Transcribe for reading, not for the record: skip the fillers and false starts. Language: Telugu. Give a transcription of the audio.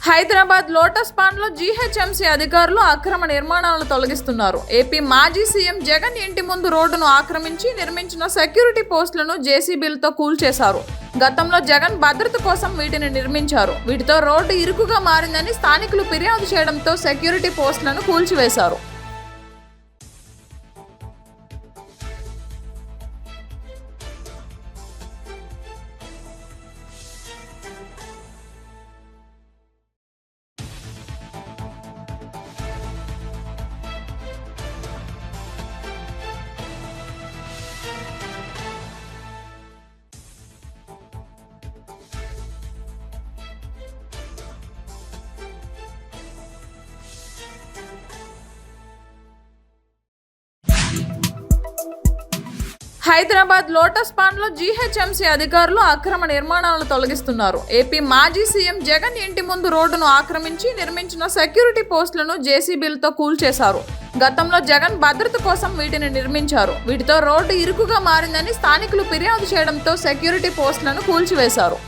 హైదరాబాద్ లోటస్ పాండ్లో జీహెచ్ఎంసీ అధికారులు అక్రమ నిర్మాణాలను తొలగిస్తున్నారు. ఏపీ మాజీ సీఎం జగన్ ఇంటి ముందు రోడ్డును ఆక్రమించి నిర్మించిన సెక్యూరిటీ పోస్టులను జేసీబీలతో కూల్చేశారు. గతంలో జగన్ భద్రత కోసం వీటిని నిర్మించారు. వీటితో రోడ్డు ఇరుకుగా మారిందని స్థానికులు ఫిర్యాదు చేయడంతో సెక్యూరిటీ పోస్టులను కూల్చివేశారు. హైదరాబాద్ లోటస్ పాండ్లో జీహెచ్ఎంసీ అధికారులు అక్రమ నిర్మాణాలను తొలగిస్తున్నారు. ఏపీ మాజీ సీఎం జగన్ ఇంటి ముందు రోడ్డును ఆక్రమించి నిర్మించిన సెక్యూరిటీ పోస్టులను జేసీబీలతో కూల్చేశారు. గతంలో జగన్ భద్రత కోసం వీటిని నిర్మించారు. వీటితో రోడ్డు ఇరుకుగా మారిందని స్థానికులు ఫిర్యాదు చేయడంతో సెక్యూరిటీ పోస్టులను కూల్చివేశారు.